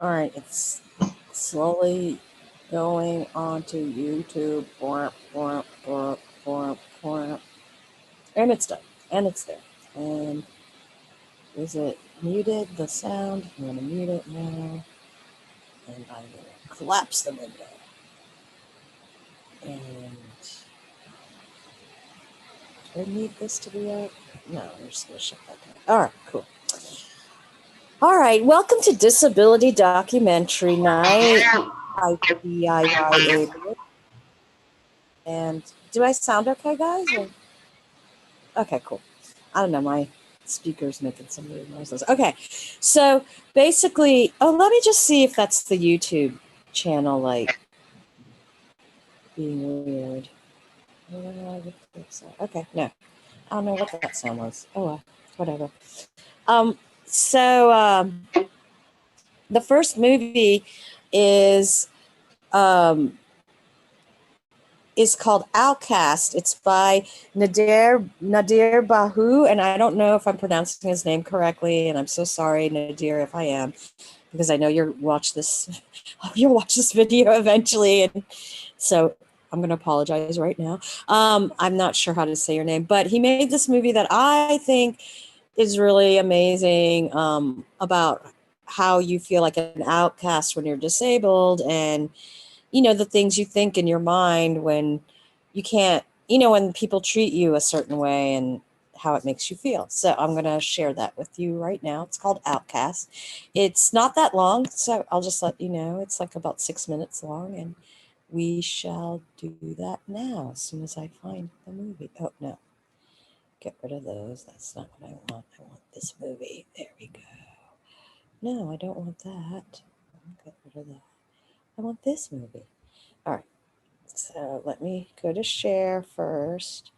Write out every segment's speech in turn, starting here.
All right, it's slowly going onto YouTube. And it's done. And it's there. And is it muted, the sound? I'm going to mute it now. And I'm going to collapse the window. And do I need this to be up? No, I'm just going to shut that down. All right, cool. All right, welcome to Disability Documentary Night. IDIY. And do I sound okay, guys? Or? Okay, cool. I don't know, my speaker's making some weird noises. Okay, so basically, let me just see if that's the YouTube channel, like, being weird. Okay, no. I don't know what that sound was. Oh, well, whatever. So the first movie is called Outcast. It's by Nadir Bahu, and I don't know if I'm pronouncing his name correctly, and I'm so sorry, Nadir, if I am, because I know you'll watch this video eventually, and so I'm going to apologize right now. I'm not sure how to say your name, but he made this movie that I think is really amazing, about how you feel like an outcast when you're disabled, and the things you think in your mind when you can't, when people treat you a certain way and how it makes you feel. So I'm going to share that with you right now. It's called Outcast. It's not that long, so I'll just let you know. It's like about 6 minutes long, and we shall do that now as soon as I find the movie. Oh, no. Get rid of those. That's not what I want. I want this movie. There we go. No, I don't want that. Get rid of that. I want this movie. All right. So let me go to share first.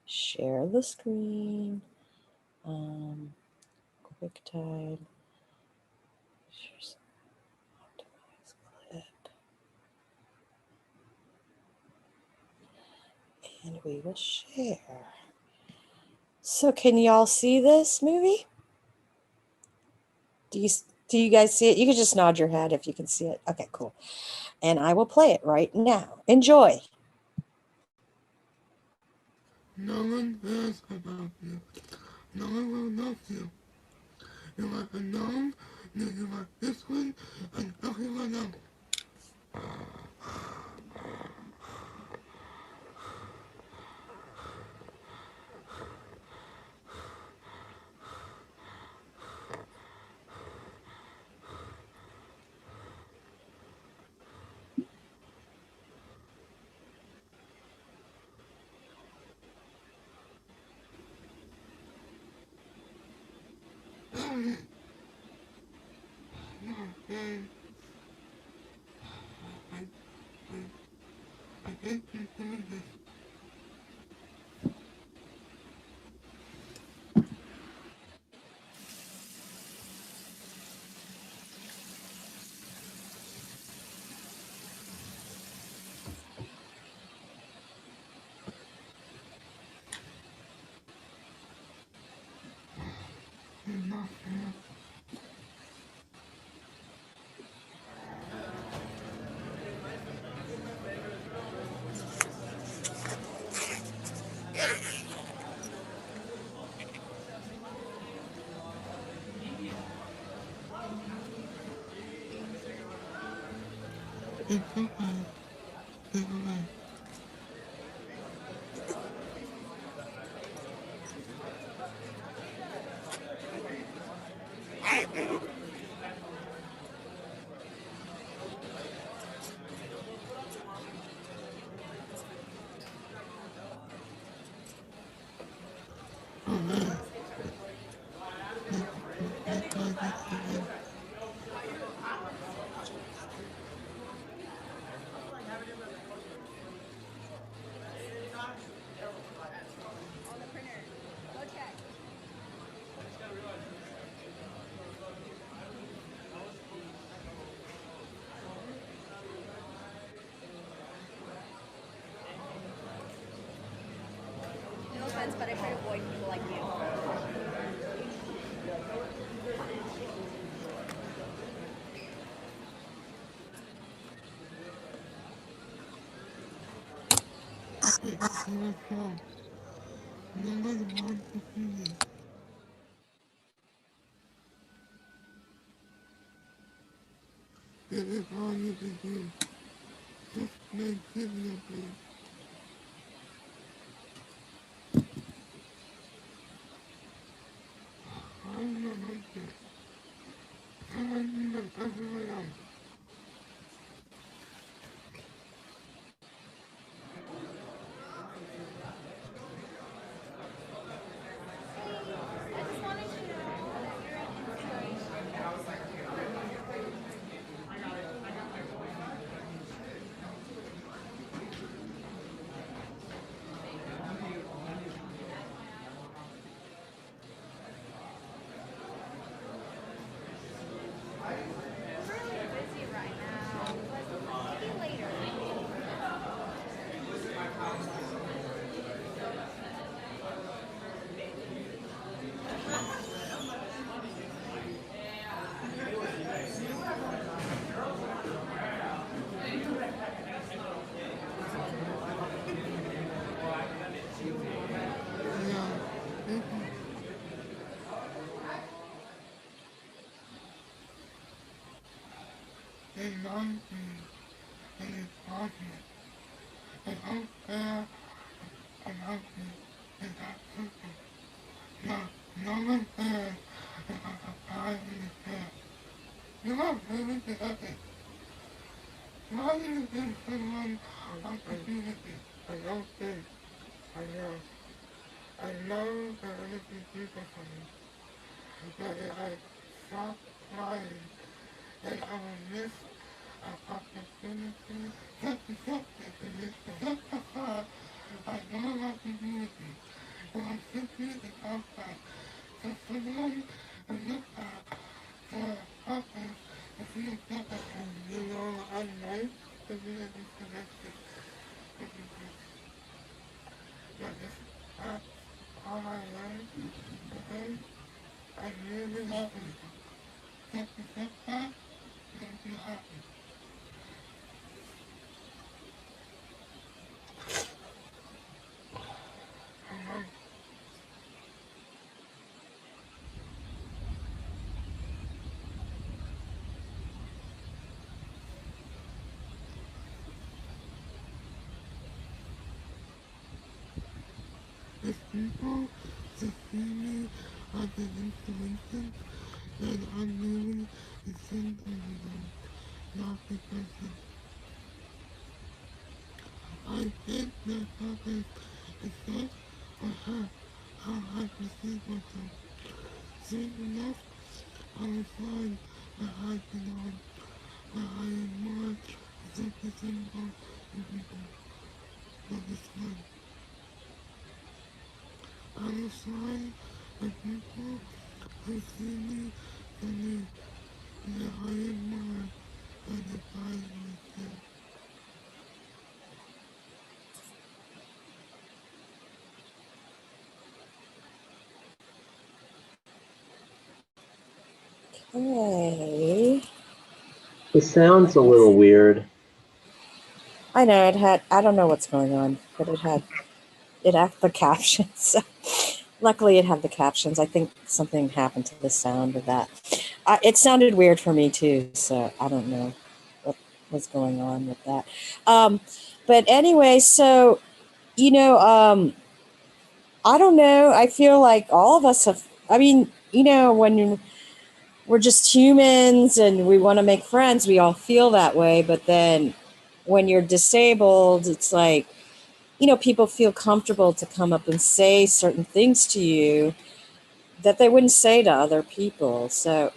Share the screen. QuickTime. Optimize clip. And we will share. So can y'all see this movie? Do you guys see it? You can just nod your head if you can see it. Okay, cool. And I will play it right now. Enjoy. No one cares about you. No one will love you. You are alone, you are this one, and everyone else. It's okay. It's okay. No one wants to see me. This is all you can do. Just make it happen. I'm not like this. I'm not everyone else. And nonsense and it's awesome. And unfair and ugly and not perfect. No, no one cares about the pride in the fair. You won't really be happy. Why do you give someone opportunity? I don't think. I know. I know that anything people for me. But if I stop trying, then I will miss an opportunity to justify. I know my community. So I'm simply the outside. So someone and look out for others to feel better. You know, I'm nice to be connected. But it's not all I learned today. I really love it. Take a step back and be happy. If people to see me as an inspiration, then I'm really the same thing them, not because I think their purpose is not for her, how I perceive myself. Soon enough, I will find that I belong, that I am more representable to people. But it's fun. I will find the people who see me for me, that I am more than the pride myself. Okay. It sounds a little weird. I know it had, I don't know what's going on, but it had the captions. Luckily, it had the captions. I think something happened to the sound of that. It sounded weird for me too, so I don't know what was going on with that. Um, but anyway, so you know, I don't know. I feel like all of us have. I mean, when we're just humans and we want to make friends, we all feel that way. But then, when you're disabled, it's like people feel comfortable to come up and say certain things to you that they wouldn't say to other people. So,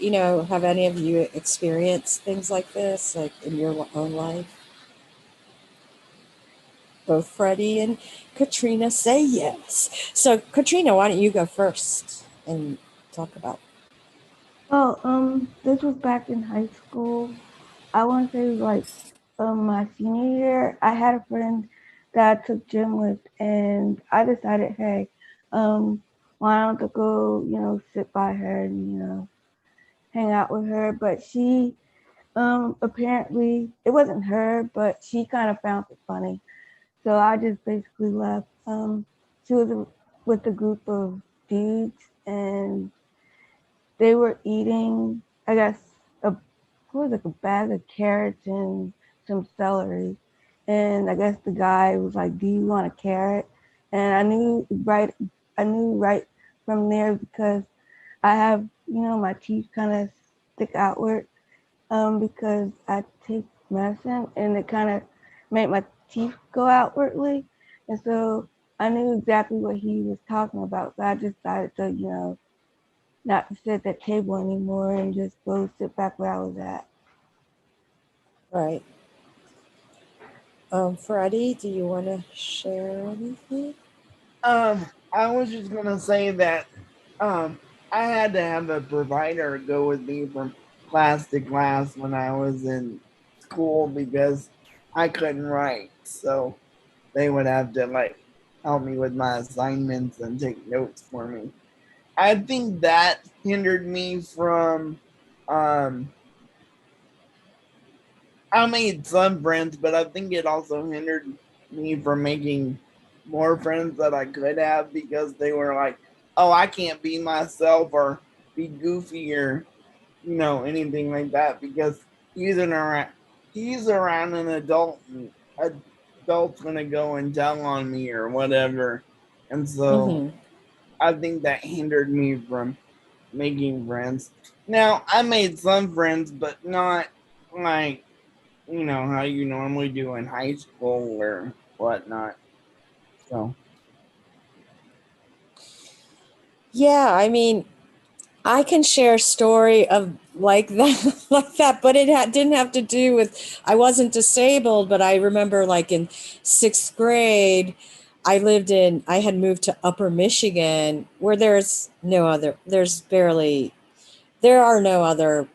have any of you experienced things like this, like in your own life? Both Freddie and Katrina say yes. So, Katrina, why don't you go first and talk about? Well, this was back in high school. I want to say like my senior year. I had a friend that I took gym with, and I decided, hey, why don't I go, sit by her and hang out with her. But she apparently it wasn't her, but she kind of found it funny So I just basically left. She was with a group of dudes, and they were eating, I guess, what was like a bag of carrots and some celery. And I guess the guy was like, "Do you want a carrot?" And I knew right from there because I have, my teeth kind of stick outward because I take medicine and it kind of made my teeth go outwardly. And so I knew exactly what he was talking about. So I just decided to, not to sit at that table anymore and just go sit back where I was at. Right. Freddie, do you want to share anything? I was just gonna say that I had to have a provider go with me from class to class when I was in school because I couldn't write. So they would have to like help me with my assignments and take notes for me. I think that hindered me from I made some friends, but I think it also hindered me from making more friends that I could have because they were like, "Oh, I can't be myself or be goofy or anything like that because he's around an adult and adult's gonna go and tell on me or whatever." And so Mm-hmm. I think that hindered me from making friends. Now I made some friends, but not like how you normally do in high school or whatnot. So Yeah, I mean, I can share a story of like that, like that, but didn't have to do with, I wasn't disabled, but I remember like in sixth grade, I had moved to Upper Michigan where there are no other,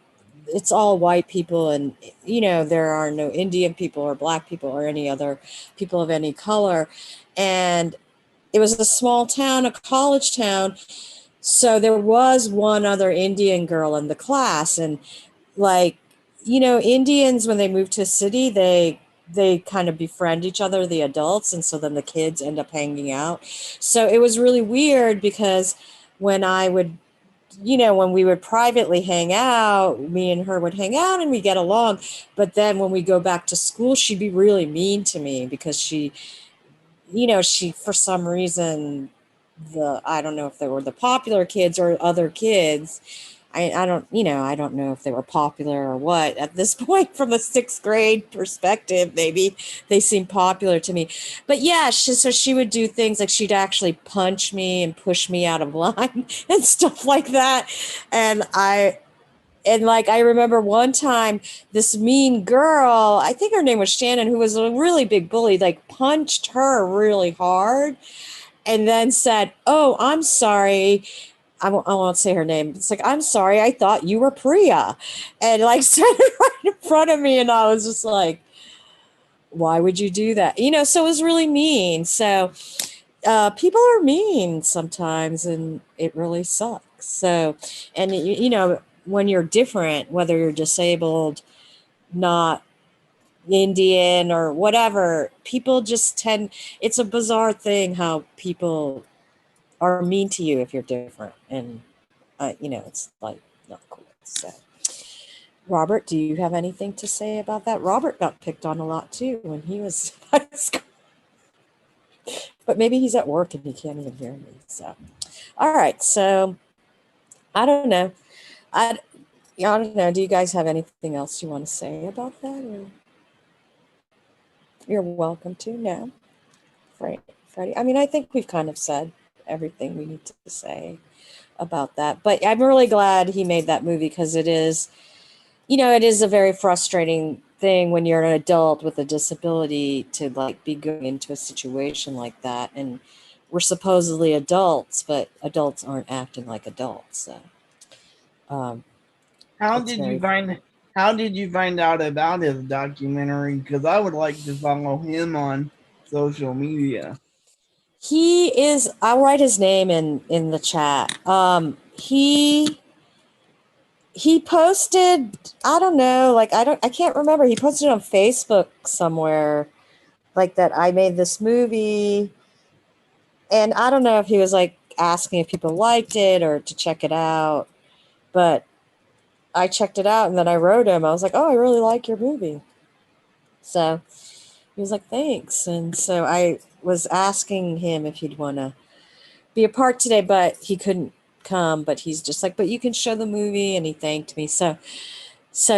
it's all white people and, there are no Indian people or black people or any other people of any color. And it was a small town, a college town, so there was one other Indian girl in the class, and like, Indians when they move to a city, they kind of befriend each other, the adults, and so then the kids end up hanging out. So it was really weird because when I would, when we would privately hang out, me and her would hang out and we get along. But then when we go back to school, she'd be really mean to me because she for some reason, I don't know if they were the popular kids or other kids. I don't know if they were popular or what at this point. From the sixth grade perspective, maybe they seemed popular to me. But yeah, so she would do things like she'd actually punch me and push me out of line and stuff like that. And like I remember one time this mean girl, I think her name was Shannon, who was a really big bully, like punched her really hard and then said, "Oh, I'm sorry." I won't say her name. It's like, "I'm sorry, I thought you were Priya." And like said it right in front of me. And I was just like, why would you do that? So it was really mean. So people are mean sometimes and it really sucks. So, and when you're different, whether you're disabled, not Indian or whatever, people just it's a bizarre thing how people are mean to you if you're different. And, it's like not cool. So, Robert, do you have anything to say about that? Robert got picked on a lot too when he was in high school. But maybe he's at work and he can't even hear me. So, all right. So, I don't know. I, I don't know. Do you guys have anything else you want to say about that? Or you're welcome to now, Freddie. I mean, I think we've kind of said everything we need to say about that. But I'm really glad he made that movie because it is a very frustrating thing when you're an adult with a disability to like be going into a situation like that. And we're supposedly adults, but adults aren't acting like adults. So um, how it's did you very, find how did you find out about his documentary? Because I would like to follow him on social media. he is, I'll write his name in the chat. He posted, I don't know, like I can't remember. He posted on Facebook somewhere like that I made this movie. And I don't know if he was like asking if people liked it or to check it out, but I checked it out and then I wrote him. I was like, oh, I really like your movie. So he was like, thanks. And so I was asking him if he'd want to be a part today, but he couldn't come. But he's just like, but you can show the movie. And he thanked me. So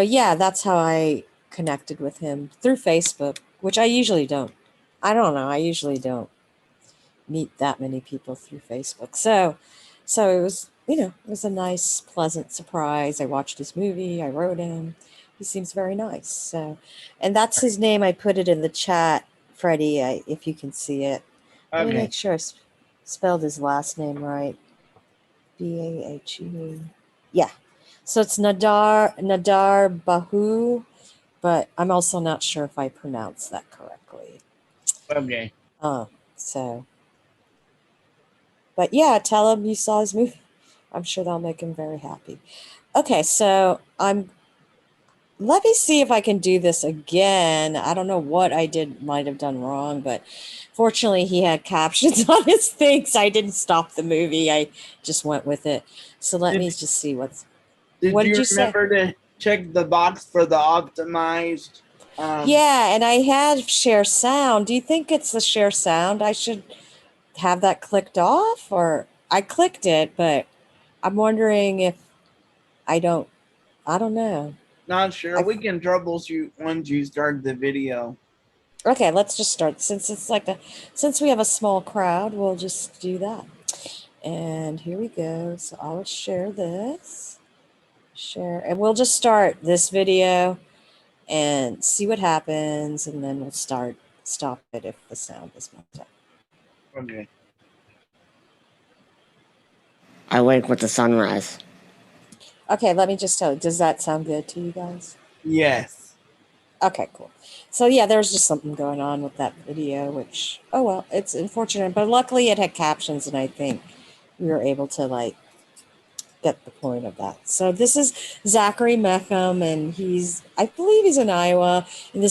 yeah, that's how I connected with him through Facebook, which I usually don't. I don't know. I usually don't meet that many people through Facebook. So it was, it was a nice, pleasant surprise. I watched his movie. I wrote him. He seems very nice. So, and that's his name. I put it in the chat, Freddie, if you can see it. Let me Okay. make sure I spelled his last name right. Bahu. Yeah. So it's Nadar Bahu, but I'm also not sure if I pronounced that correctly. Okay. So, but yeah, tell him you saw his movie. I'm sure that'll make him very happy. Okay, so let me see if I can do this again. I don't know what I might have done wrong, but fortunately he had captions on his thing, so I didn't stop the movie. I just went with it. So let me just see what Did did you you say? remember to check the box for the optimized? Yeah, and I had share sound. Do you think it's the share sound? I should have that clicked off, or I clicked it, but I'm wondering if I don't know. Not sure. We can troubleshoot once you start the video. Okay, let's just start. Since we have a small crowd, we'll just do that. And here we go. So I'll share this. Share, and we'll just start this video and see what happens, and then we'll stop it if the sound is messed up. Okay. I wake with the sunrise. Okay, let me just tell you, does that sound good to you guys? Yes. Okay, cool. So yeah, there's just something going on with that video, which, oh well, it's unfortunate, but luckily it had captions, and I think we were able to get the point of that. So this is Zachary Mecham, and I believe he's in Iowa, and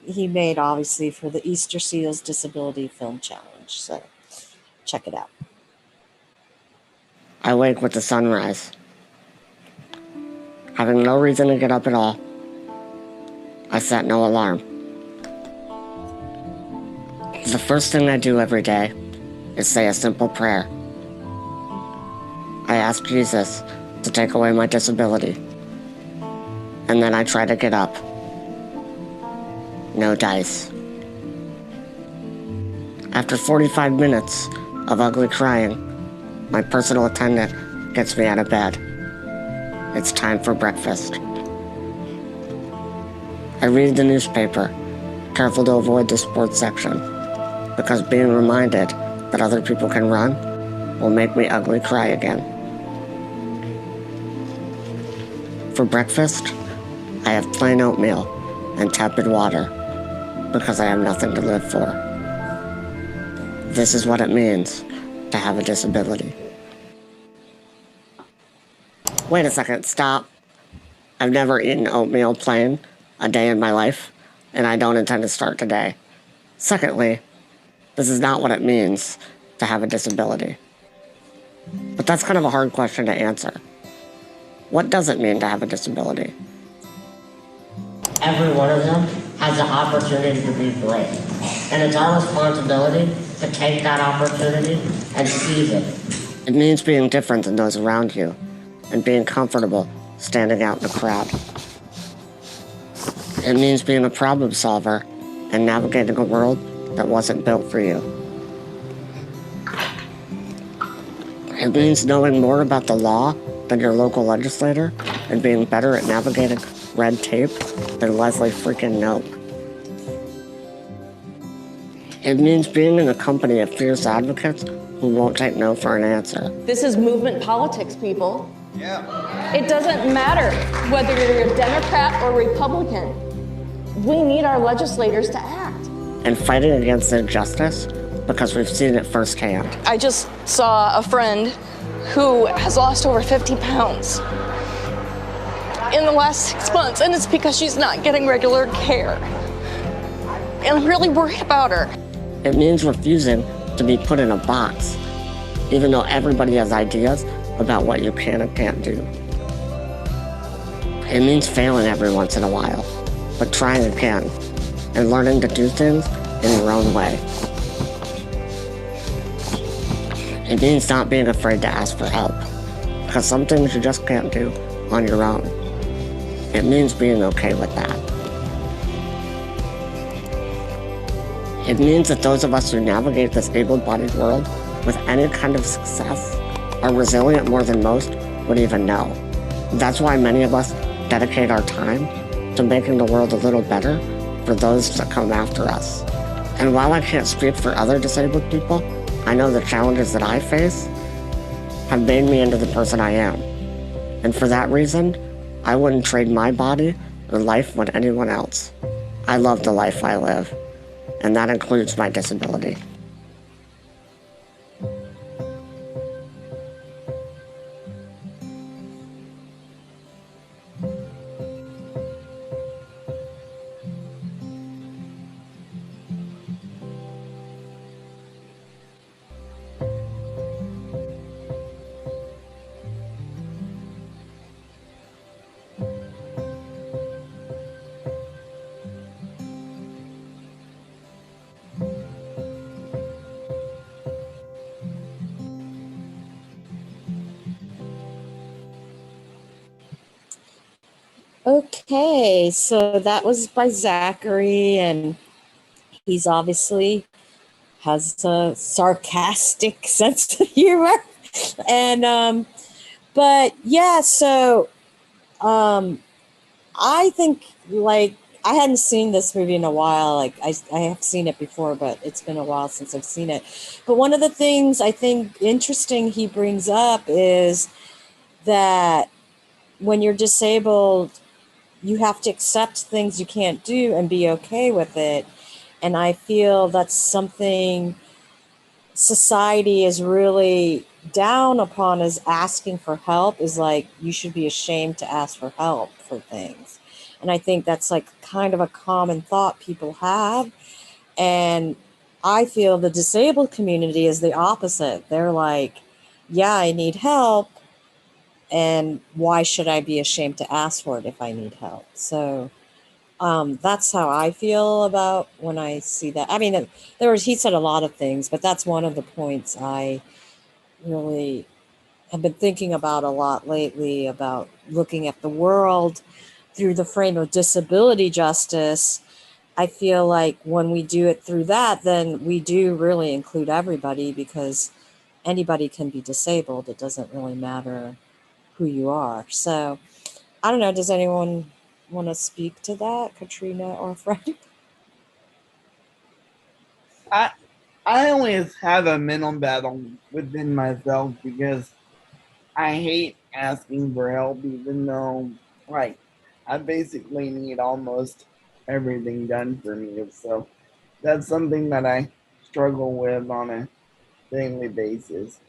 he made obviously for the Easter Seals Disability Film Challenge. So check it out. I wake with the sunrise. Having no reason to get up at all, I set no alarm. The first thing I do every day is say a simple prayer. I ask Jesus to take away my disability, and then I try to get up. No dice. After 45 minutes of ugly crying, my personal attendant gets me out of bed. It's time for breakfast. I read the newspaper, careful to avoid the sports section, because being reminded that other people can run will make me ugly cry again. For breakfast, I have plain oatmeal and tepid water, because I have nothing to live for. This is what it means to have a disability. Wait a second, stop. I've never eaten oatmeal plain a day in my life, and I don't intend to start today. Secondly, this is not what it means to have a disability. But that's kind of a hard question to answer. What does it mean to have a disability? Every one of them has the opportunity to be great, and it's our responsibility to take that opportunity and seize it. It means being different than those around you, and being comfortable standing out in the crowd. It means being a problem solver and navigating a world that wasn't built for you. It means knowing more about the law than your local legislator and being better at navigating red tape than Leslie freaking Knope. It means being in a company of fierce advocates who won't take no for an answer. This is movement politics, people. Yeah. It doesn't matter whether you're a Democrat or Republican. We need our legislators to act. And fighting against injustice because we've seen it firsthand. I just saw a friend who has lost over 50 pounds in the last 6 months, and it's because she's not getting regular care. and really worried about her. It means refusing to be put in a box, even though everybody has ideas about what you can and can't do. It means failing every once in a while, but trying again, and learning to do things in your own way. It means not being afraid to ask for help, because some things you just can't do on your own. It means being okay with that. It means that those of us who navigate this able-bodied world with any kind of success are resilient more than most would even know. That's why many of us dedicate our time to making the world a little better for those that come after us. And while I can't speak for other disabled people, I know the challenges that I face have made me into the person I am. And for that reason, I wouldn't trade my body or life with anyone else. I love the life I live, and that includes my disability. Okay, so that was by Zachary, and he's obviously has a sarcastic sense of humor. And but yeah, so I think, like, I hadn't seen this movie in a while. Like, I have seen it before, but it's been a while since I've seen it. But one of the things I think interesting he brings up is that when you're disabled, you have to accept things you can't do and be okay with it. And I feel that's something society is really down upon, is asking for help. Is like, you should be ashamed to ask for help for things. And I think that's like kind of a common thought people have. And I feel the disabled community is the opposite. They're like, yeah, I need help, and why should I be ashamed to ask for it if I need help? So that's how I feel about when I see that. I mean, he said a lot of things, but that's one of the points I really have been thinking about a lot lately, about looking at the world through the frame of disability justice. I feel like when we do it through that, then we do really include everybody, because anybody can be disabled. It doesn't really matter who you are. So I don't know. Does anyone want to speak to that, Katrina or Freddie? I always have a mental battle within myself because I hate asking for help, even though, like, I basically need almost everything done for me. So that's something that I struggle with on a daily basis,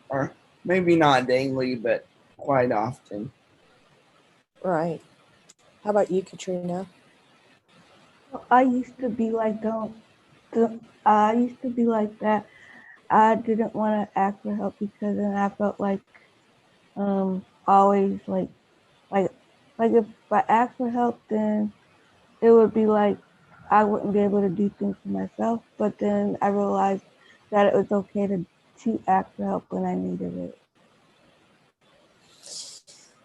or maybe not daily, but quite often. Right. How about you, Katrina? I used to be like I used to be like that. I didn't want to ask for help because then I felt like always like if I asked for help, then it would be like I wouldn't be able to do things for myself. But then I realized that it was okay to ask for help when I needed it.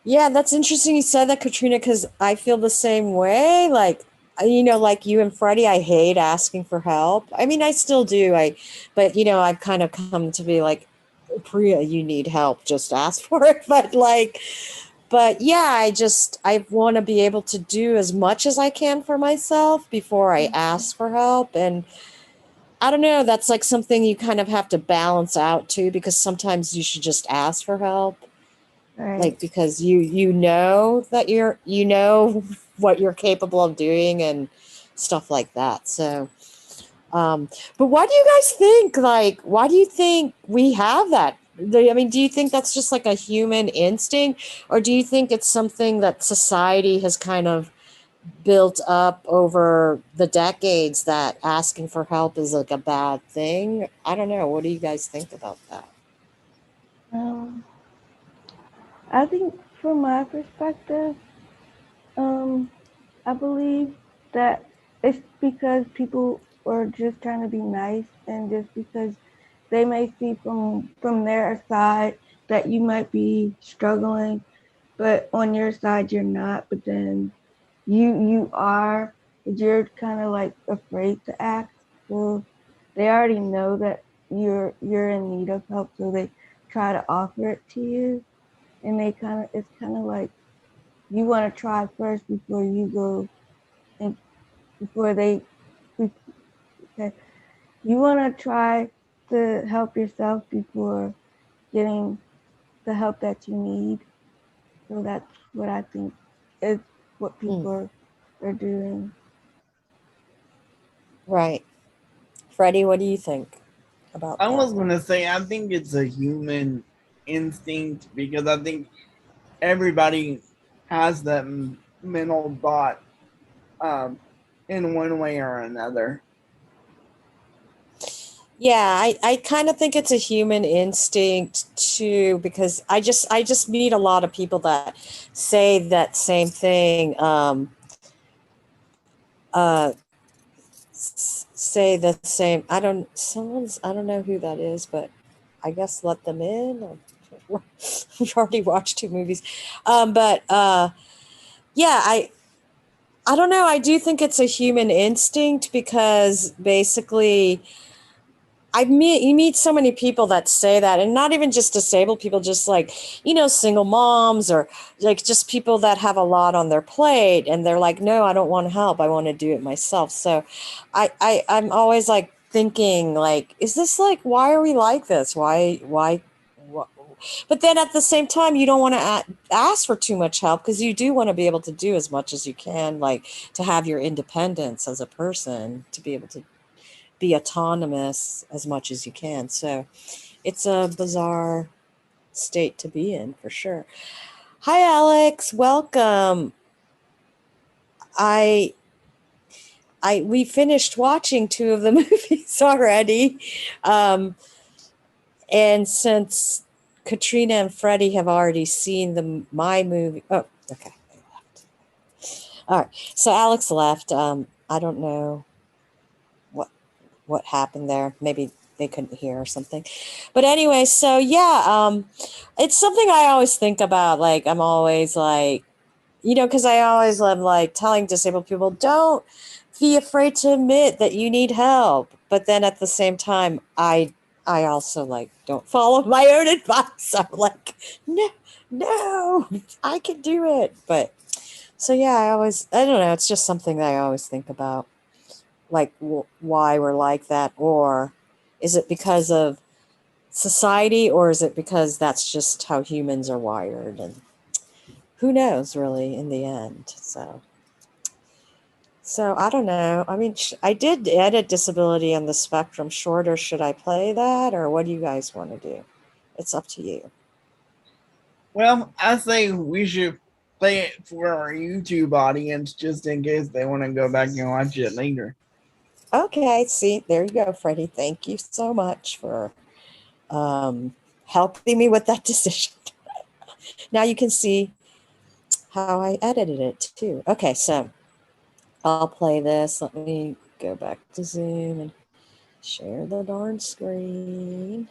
Yeah, that's interesting you said that, Katrina, because I feel the same way. Like, like you and Freddie, I hate asking for help. I mean, I still do. But I've kind of come to be like, Priya, you need help, just ask for it. But yeah, I want to be able to do as much as I can for myself before I ask for help. And I don't know, that's like something you kind of have to balance out too, because sometimes you should just ask for help. Right. Like, because you know that you know what you're capable of doing and stuff like that. So but what do you guys think? Like, why do you think we have that? I mean, do you think that's just like a human instinct, or do you think it's something that society has kind of built up over the decades that asking for help is like a bad thing. I don't know. What do you guys think about that? Um, I think from my perspective, um, I believe that it's because people are just trying to be nice, and just because they may see from their side that you might be struggling, but on your side you're not. But then you are, but you're kind of like afraid to ask. So they already know that you're in need of help, so they try to offer it to you, and it's kind of like you want to try first before you go and before they okay, you want to try to help yourself before getting the help that you need. So that's what I think is what Mm, people are doing. right. Freddie, what do you think about I that? was gonna say I think it's a human instinct because I think everybody has that mental thought um, in one way or another. Yeah, I kind of think it's a human instinct too, because I just meet a lot of people that say that same thing. Uh, say the same. I don't know who that is, but I guess let them in. We've already watched two movies. But yeah, I don't know. I do think it's a human instinct because basically you meet so many people that say that, and not even just disabled people, just like, single moms, or like just people that have a lot on their plate, and they're like, no, I don't want help. I want to do it myself. So I'm always like thinking like, is this like, why are we like this? Why? But then at the same time, you don't want to ask for too much help, because you do want to be able to do as much as you can, like to have your independence as a person, to be able to be autonomous as much as you can. So it's a bizarre state to be in for sure. Hi, Alex. Welcome. I we finished watching two of the movies already, um, and since Katrina and Freddie have already seen my movie, oh, okay, they left. All right, so Alex left. I don't know what what happened there. Maybe they couldn't hear or something. But anyway, so yeah, it's something I always think about. Like, I'm always like, because I always love like telling disabled people, don't be afraid to admit that you need help. But then at the same time, I also like don't follow my own advice. I'm like, no, no, I can do it. But so yeah, I don't know. It's just something that I always think about, like why we're like that, or is it because of society, or is it because that's just how humans are wired, and who knows really in the end. So I don't know. I mean, I did edit Disability on the Spectrum shorter. Should I play that, or what do you guys want to do? It's up to you. Well, I say we should play it for our YouTube audience just in case they want to go back and watch it later. Okay, see, there you go, Freddie. Thank you so much for helping me with that decision. Now you can see how I edited it too. Okay, so I'll play this. Let me go back to Zoom and share the darn screen.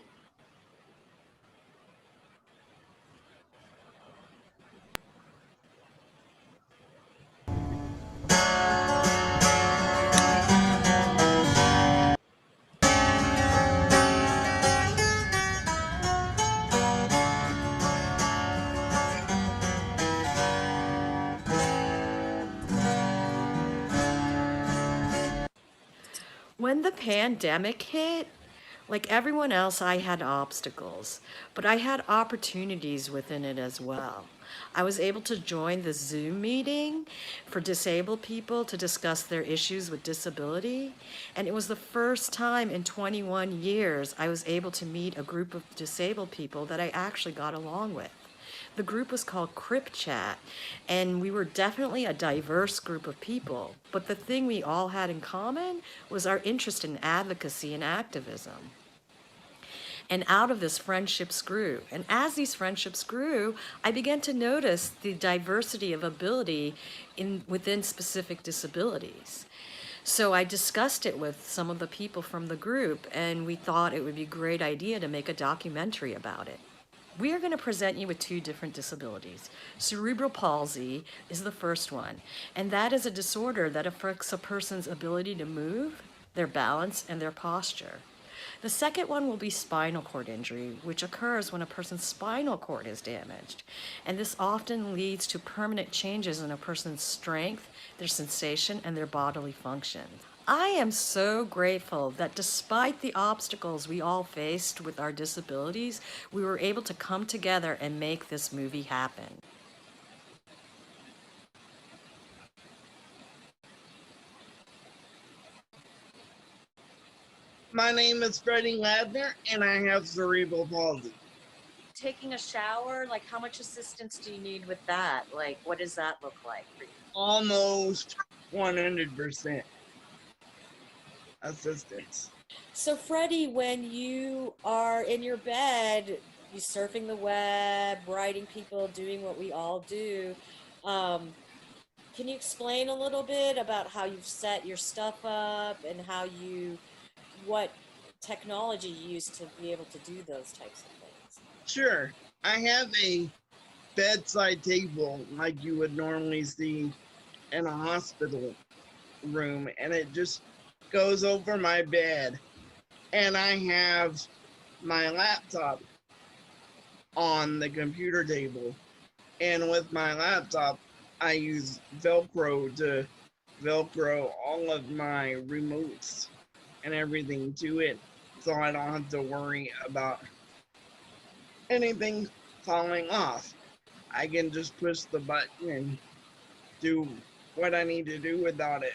When the pandemic hit, like everyone else, I had obstacles, but I had opportunities within it as well. I was able to join the Zoom meeting for disabled people to discuss their issues with disability. And it was the first time in 21 years I was able to meet a group of disabled people that I actually got along with. The group was called Crip Chat, and we were definitely a diverse group of people. But the thing we all had in common was our interest in advocacy and activism. And out of this, friendships grew. And as these friendships grew, I began to notice the diversity of ability within specific disabilities. So I discussed it with some of the people from the group, and we thought it would be a great idea to make a documentary about it. We are going to present you with 2 different disabilities. Cerebral palsy is the first one, and that is a disorder that affects a person's ability to move, their balance, and their posture. The second one will be spinal cord injury, which occurs when a person's spinal cord is damaged. And this often leads to permanent changes in a person's strength, their sensation, and their bodily function. I am so grateful that despite the obstacles we all faced with our disabilities, we were able to come together and make this movie happen. My name is Freddie Ladner, and I have cerebral palsy. Taking a shower, like how much assistance do you need with that? Like, what does that look like for you? Almost 100% assistance. So Freddie, when you are in your bed, you surfing the web, writing people, doing what we all do, can you explain a little bit about how you've set your stuff up and what technology you use to be able to do those types of things? Sure. I have a bedside table like you would normally see in a hospital room, and it just goes over my bed. And I have my laptop on the computer table. And with my laptop, I use Velcro to Velcro all of my remotes and everything to it, so I don't have to worry about anything falling off. I can just push the button and do what I need to do without it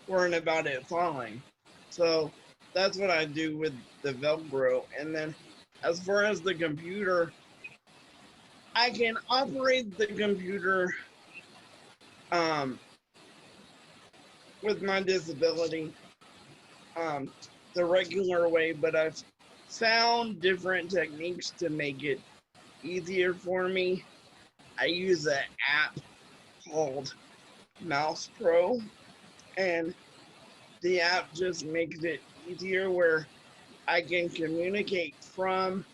worrying about it falling. So that's what I do with the Velcro. And then as far as the computer, I can operate the computer with my disability the regular way, but I've found different techniques to make it easier for me. I use an app called Mouse Pro, and the app just makes it easier where I can communicate from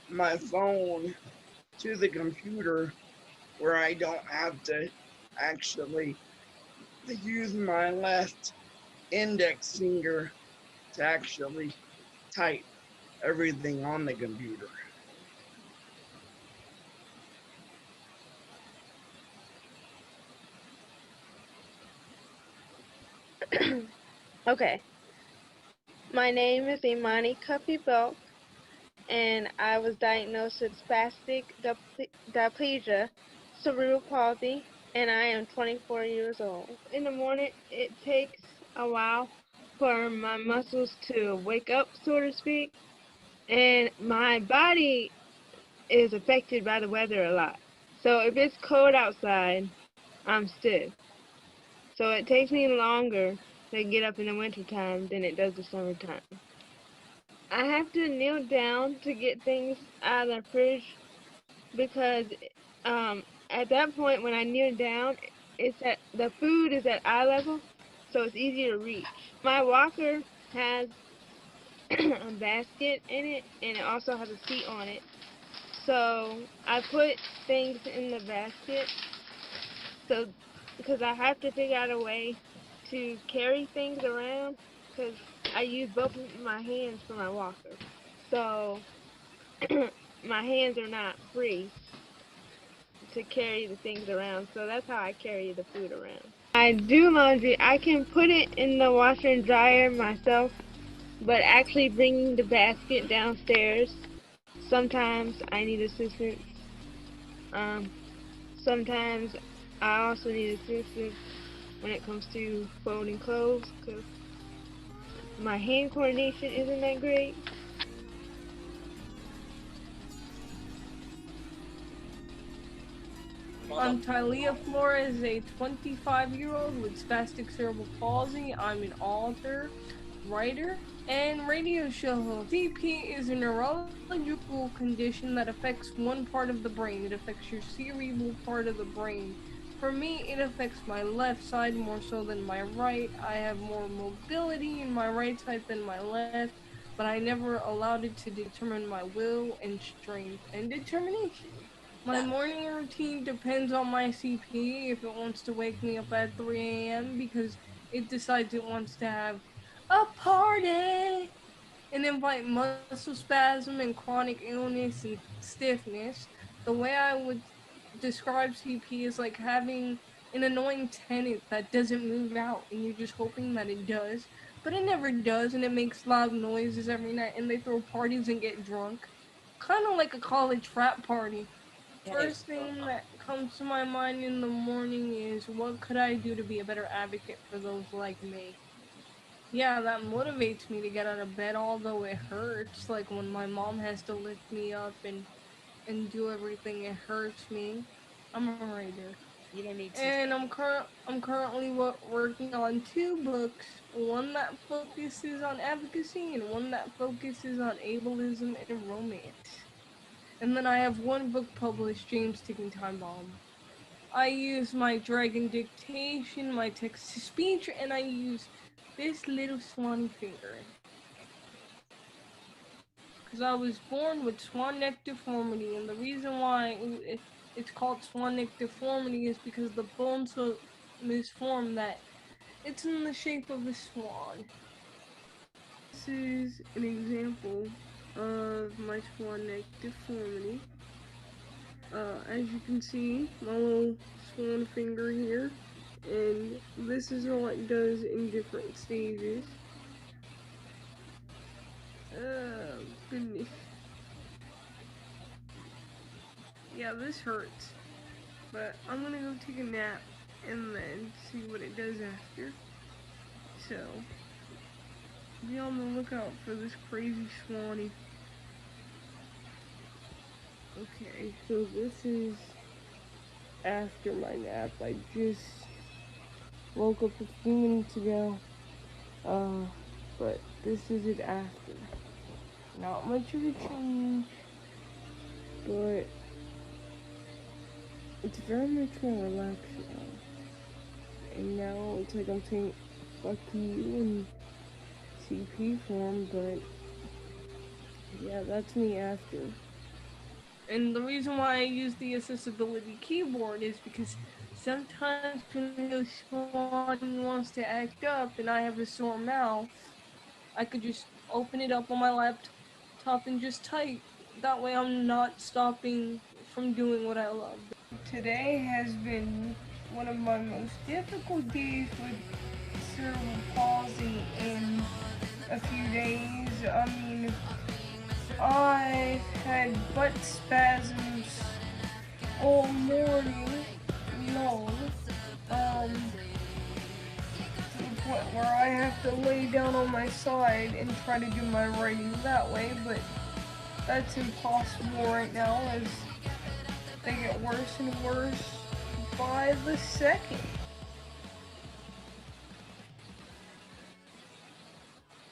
my phone to the computer, where I don't have to actually use my left index finger to actually type everything on the computer. Okay. My name is Imani Cuppy-Belk, and I was diagnosed with spastic diplegia, cerebral palsy, and I am 24 years old. In the morning, it takes a while for my muscles to wake up, so to speak, and my body is affected by the weather a lot. So if it's cold outside, I'm stiff. So it takes me longer to get up in the wintertime than it does the summertime. I have to kneel down to get things out of the fridge because at that point when I kneel down, the food is at eye level, so it's easier to reach. My walker has a basket in it, and it also has a seat on it. So I put things in the basket because I have to figure out a way to carry things around because I use both of my hands for my walker. So my hands are not free to carry the things around. So that's how I carry the food around. I do laundry. I can put it in the washer and dryer myself, but actually bringing the basket downstairs, sometimes I need assistance. Sometimes I also need assistance when it comes to folding clothes because my hand coordination isn't that great. I'm Tylea Flores, a 25-year-old with spastic cerebral palsy. I'm an author, writer, and radio show host. CP is a neurological condition that affects one part of the brain. It affects your cerebral part of the brain. For me, it affects my left side more so than my right. I have more mobility in my right side than my left, but I never allowed it to determine my will and strength and determination. My morning routine depends on my CP if it wants to wake me up at 3 a.m. because it decides it wants to have a party and invite muscle spasm and chronic illness and stiffness. The way I would describe CP is like having an annoying tenant that doesn't move out and you're just hoping that it does, but it never does and it makes loud noises every night and they throw parties and get drunk. Kind of like a college frat party. First thing that comes to my mind in the morning is what could I do to be a better advocate for those like me? Yeah, that motivates me to get out of bed, although it hurts. Like when my mom has to lift me up and do everything, it hurts me. I'm a writer, and I'm currently working on 2 books. One that focuses on advocacy, and one that focuses on ableism and romance. And then I have 1 book published, James Ticking Time Bomb. I use my dragon dictation, my text to speech, and I use this little swan finger. Because I was born with swan neck deformity, and the reason why it's called swan neck deformity is because the bone's so misformed that it's in the shape of a swan. This is an example of my swan neck deformity. As you can see, my little swan finger here, and this is what it does in different stages. Oh, goodness. Yeah, this hurts, but I'm gonna go take a nap and then see what it does after. So, be on the lookout for this crazy swanny. Okay, so this is after my nap. I just woke up a few minutes ago, but this is it after. Not much of a change, but it's very much more relaxed now. And now it's like I'm saying fuck you in CP form, but yeah, that's me after. And the reason why I use the accessibility keyboard is because sometimes when the swan wants to act up and I have a sore mouth, I could just open it up on my laptop and just type. That way I'm not stopping from doing what I love. Today has been one of my most difficult days with cerebral palsy in a few days. I mean, I've had butt spasms all morning long, to the point where I have to lay down on my side and try to do my writing that way, but that's impossible right now as they get worse and worse by the second.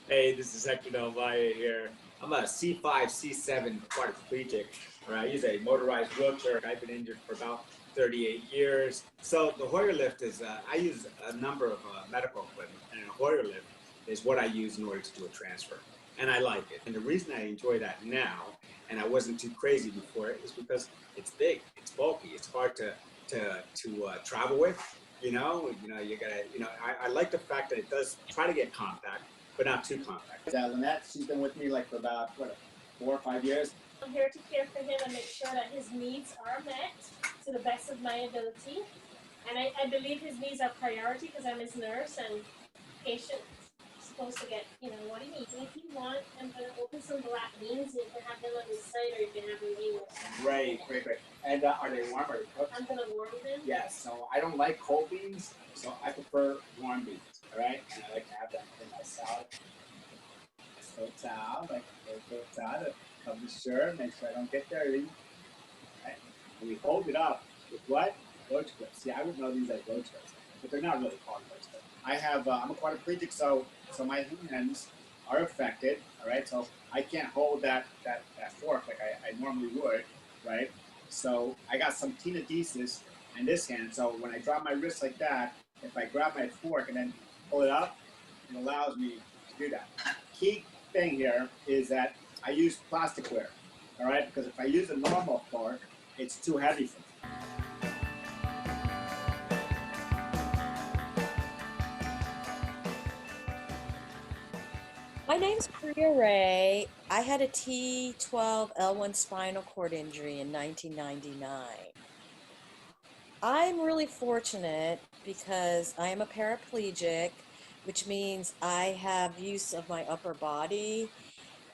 Hey, this is Hector Del Valle here. I'm a C5, C7 quadriplegic, where I use a motorized wheelchair. I've been injured for about 38 years. So the Hoyer lift is, I use a number of medical equipment, and a Hoyer lift is what I use in order to do a transfer. And I like it. And the reason I enjoy that now, and I wasn't too crazy before it, is because it's big, it's bulky, it's hard to travel with. You gotta, I like the fact that it does try to get compact, but not too compact. Lynette, she's been with me like for about, 4 or 5 years. I'm here to care for him and make sure that his needs are met to the best of my ability. And I believe his needs are priority because I'm his nurse and patient supposed to get, what he needs. And if you want, I'm going to open some black beans and you can have them on his side or you can have them eaten. Great. And are they warm or cooked? I'm going to warm them. Yes, so I don't like cold beans, so I prefer warm beans, all right? And I like to have them in my salad. To cover the shirt, make sure I don't get dirty. Right? And we hold it up with what? roach clips. Yeah, I would know these as roach clips, but they're not really called roach clips. I have I'm a quadriplegic, so my hands are affected. All right, so I can't hold that fork like I normally would, right? So I got some tenodesis in this hand. So when I drop my wrist like that, if I grab my fork and then pull it up, it allows me to do that. Key thing here is that I use plasticware, all right? Because if I use a normal fork, it's too heavy for me. My name's Priya Ray. I had a T12L1 spinal cord injury in 1999. I'm really fortunate because I am a paraplegic, which means I have use of my upper body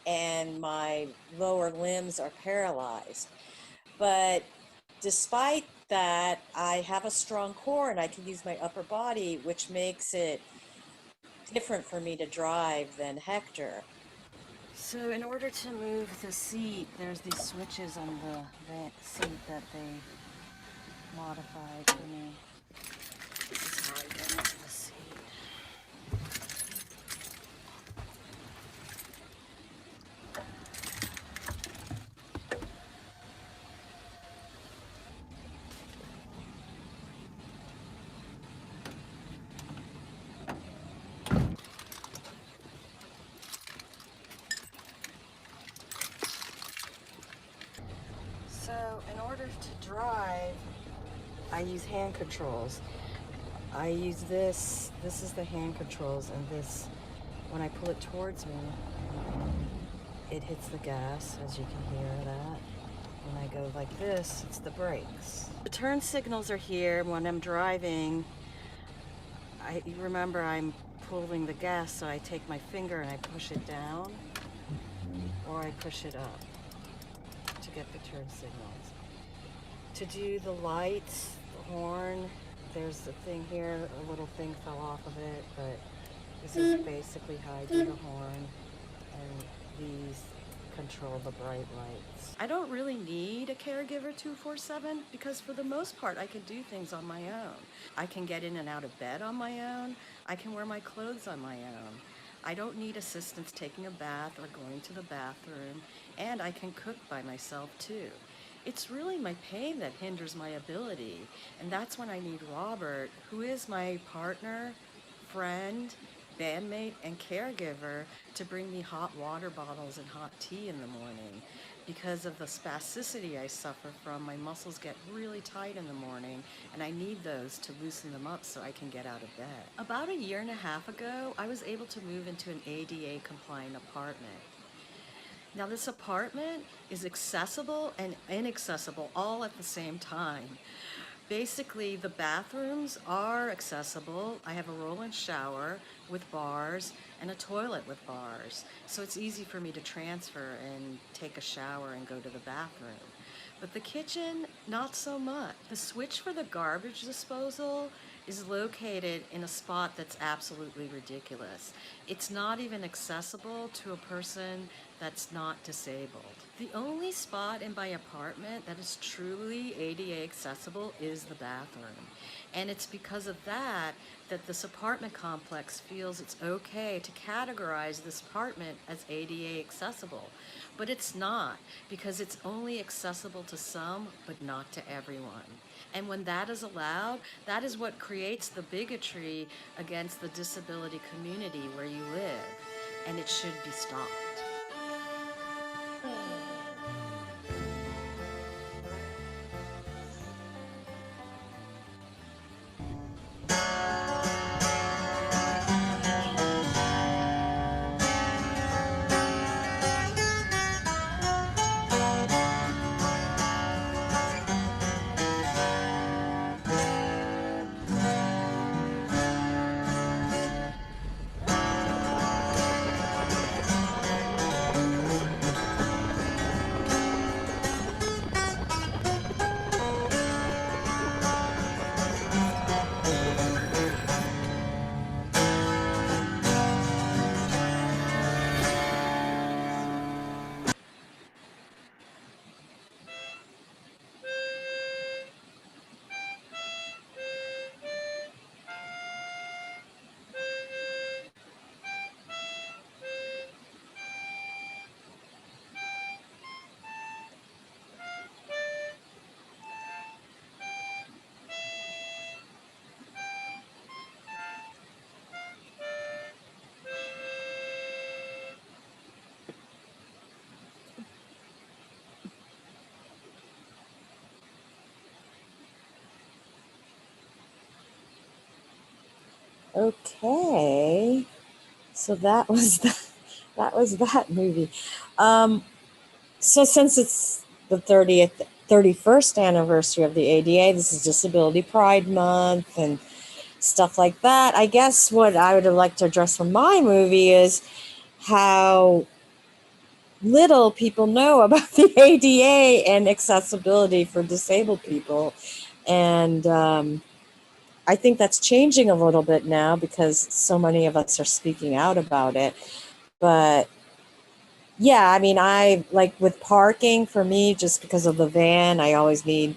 and my lower limbs are paralyzed. But despite that, I have a strong core and I can use my upper body, which makes it different for me to drive than Hector. So in order to move the seat, there's these switches on the seat that they modified for me. This is how I get into the seat. So in order to drive, I use hand controls. I use this is the hand controls, and this, when I pull it towards me, it hits the gas, as you can hear that. When I go like this, it's the brakes. The turn signals are here. When I'm driving, you remember I'm pulling the gas, so I take my finger and I push it down, or I push it up to get the turn signals. To do the lights, the horn, there's a thing here, a little thing fell off of it, but this is basically how I do the horn, and these control the bright lights. I don't really need a caregiver 24/7 because for the most part I can do things on my own. I can get in and out of bed on my own. I can wear my clothes on my own. I don't need assistance taking a bath or going to the bathroom, and I can cook by myself too. It's really my pain that hinders my ability, and that's when I need Robert, who is my partner, friend, bandmate, and caregiver, to bring me hot water bottles and hot tea in the morning. Because of the spasticity I suffer from, my muscles get really tight in the morning, and I need those to loosen them up so I can get out of bed. About a year and a half ago, I was able to move into an ADA compliant apartment. Now this apartment is accessible and inaccessible all at the same time. Basically, the bathrooms are accessible. I have a roll-in shower with bars and a toilet with bars. So it's easy for me to transfer and take a shower and go to the bathroom. But the kitchen, not so much. The switch for the garbage disposal is located in a spot that's absolutely ridiculous. It's not even accessible to a person that's not disabled. The only spot in my apartment that is truly ADA accessible is the bathroom. And it's because of that that this apartment complex feels it's okay to categorize this apartment as ADA accessible. But it's not, because it's only accessible to some, but not to everyone. And when that is allowed, that is what creates the bigotry against the disability community where you live, and it should be stopped. Okay. So that was that movie. Um, so since it's the 31st anniversary of the ADA, this is Disability Pride Month and stuff like that. I guess what I would like to address from my movie is how little people know about the ADA and accessibility for disabled people. And I think that's changing a little bit now because so many of us are speaking out about it. But yeah, I mean, I like with parking for me, just because of the van, I always need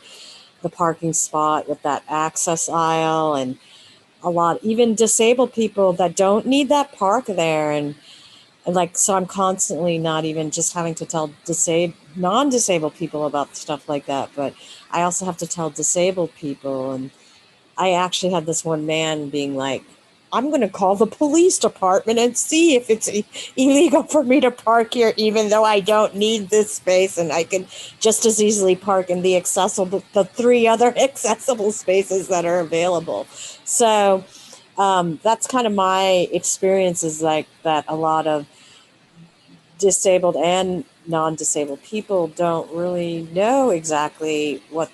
the parking spot with that access aisle, and a lot, even disabled people that don't need that park there. And like, so I'm constantly not even just having to tell non-disabled people about stuff like that, but I also have to tell disabled people. And I actually had this one man being like, I'm going to call the police department and see if it's illegal for me to park here, even though I don't need this space and I can just as easily park in the 3 other accessible spaces that are available. So that's kind of my experience, is like that a lot of disabled and non-disabled people don't really know exactly what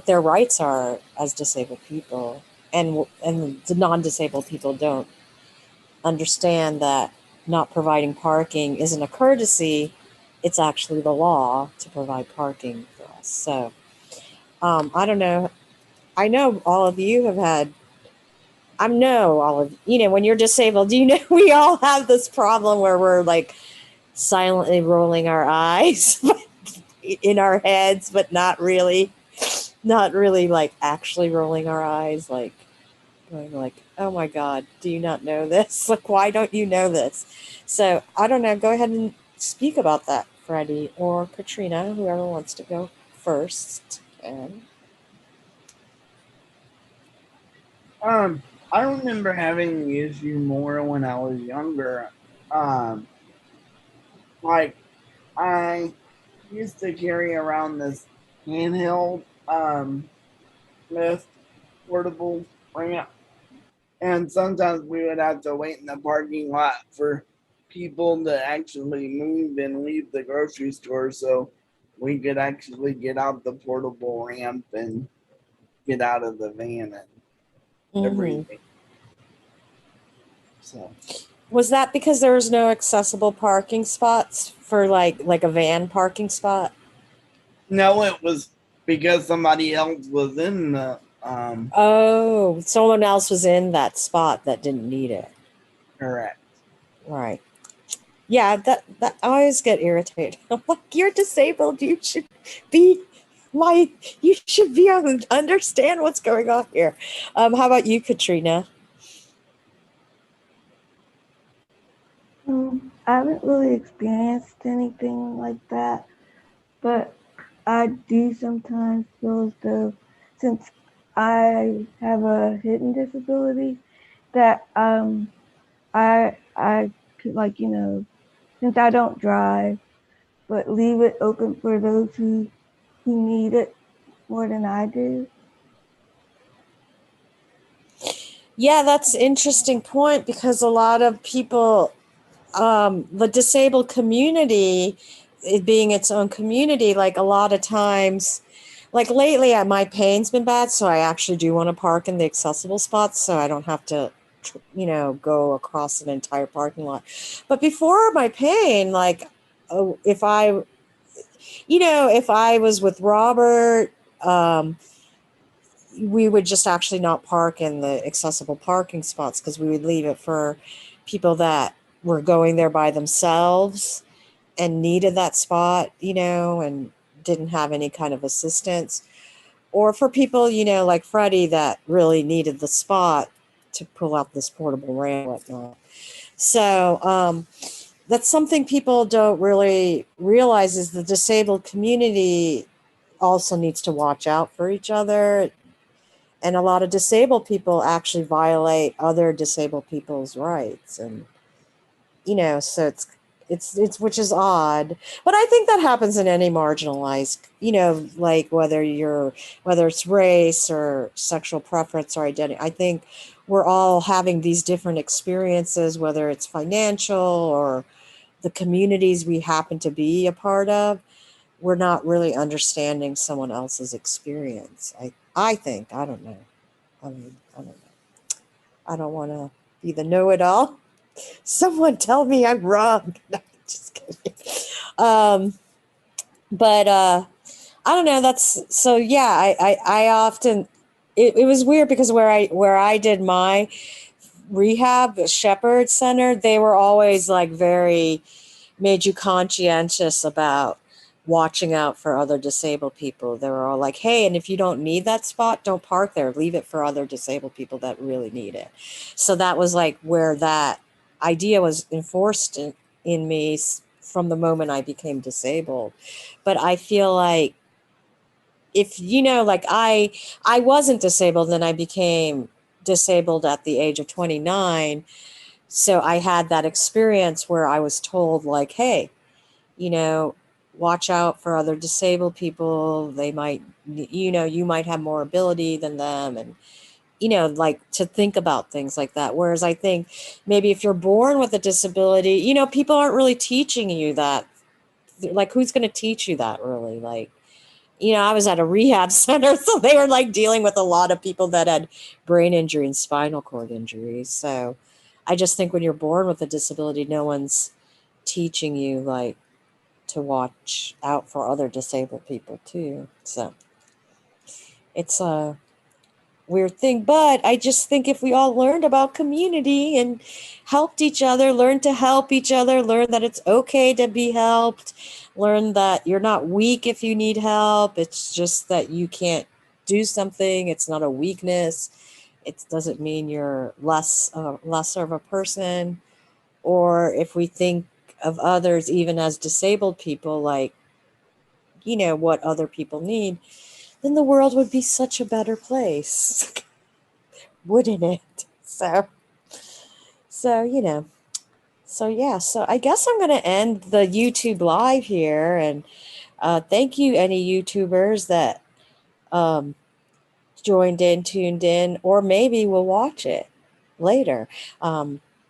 their rights are as disabled people, and the non-disabled people don't understand that not providing parking isn't a courtesy, it's actually the law to provide parking for us. So I don't know, I know all of you have had, I know all of, when you're disabled, we all have this problem where we're like silently rolling our eyes in our heads, but not really like actually rolling our eyes, like going like, oh my God, do you not know this? Like, why don't you know this? So I don't know. Go ahead and speak about that, Freddie or Katrina, whoever wants to go first. And I remember having the issue more when I was younger. Um, like I used to carry around this handheld lift portable ramp, and sometimes we would have to wait in the parking lot for people to actually move and leave the grocery store so we could actually get out the portable ramp and get out of the van and everything. So was that because there was no accessible parking spots for like a van parking spot? no, it was because somebody else was in the Oh, someone else was in that spot that didn't need it. correct. Right. Yeah, that I always get irritated. I'm like, you're disabled. You should be you should be able to understand what's going on here. How about you, Katrina? I haven't really experienced anything like that, but I do sometimes feel as though, since I have a hidden disability, that I could, like, since I don't drive, but leave it open for those who need it more than I do. Yeah, that's an interesting point, because a lot of people, the disabled community, it being its own community, like a lot of times, like lately, my pain's been bad, so I actually do want to park in the accessible spots so I don't have to, go across an entire parking lot. But before my pain, like, if I was with Robert, we would just actually not park in the accessible parking spots, because we would leave it for people that were going there by themselves and needed that spot, and didn't have any kind of assistance, or for people, like Freddie, that really needed the spot to pull out this portable ramp and whatnot. So that's something people don't really realize, is the disabled community also needs to watch out for each other. And a lot of disabled people actually violate other disabled people's rights. And, so It's which is odd, but I think that happens in any marginalized, like whether it's race or sexual preference or identity. I think we're all having these different experiences, whether it's financial or the communities we happen to be a part of. We're not really understanding someone else's experience. I think, I don't know. I don't know. I don't want to be the know-it-all. Someone tell me I'm wrong. No, just kidding. But I don't know. That's so. Yeah, I often. It was weird because where I did my rehab, the Shepherd Center, they were always like very made you conscientious about watching out for other disabled people. They were all like, hey, and if you don't need that spot, don't park there. Leave it for other disabled people that really need it. So that was like where that idea was enforced in me from the moment I became disabled. But I feel like if, like I wasn't disabled, then I became disabled at the age of 29. So I had that experience where I was told like, hey, watch out for other disabled people. They might, you might have more ability than them. And, like to think about things like that. Whereas I think maybe if you're born with a disability, people aren't really teaching you that. Like, who's going to teach you that really? Like, I was at a rehab center, so they were like dealing with a lot of people that had brain injury and spinal cord injuries. So I just think when you're born with a disability, no one's teaching you like to watch out for other disabled people too. So it's a weird thing, but I just think if we all learned about community and helped each other, learn to help each other, learn that it's okay to be helped, learn that you're not weak if you need help. It's just that you can't do something. It's not a weakness. It doesn't mean you're lesser of a person. Or if we think of others even as disabled people, like, what other people need, then the world would be such a better place, wouldn't it? So yeah, so I guess I'm going to end the YouTube live here, and thank you any YouTubers that joined in, tuned in, or maybe will watch it later.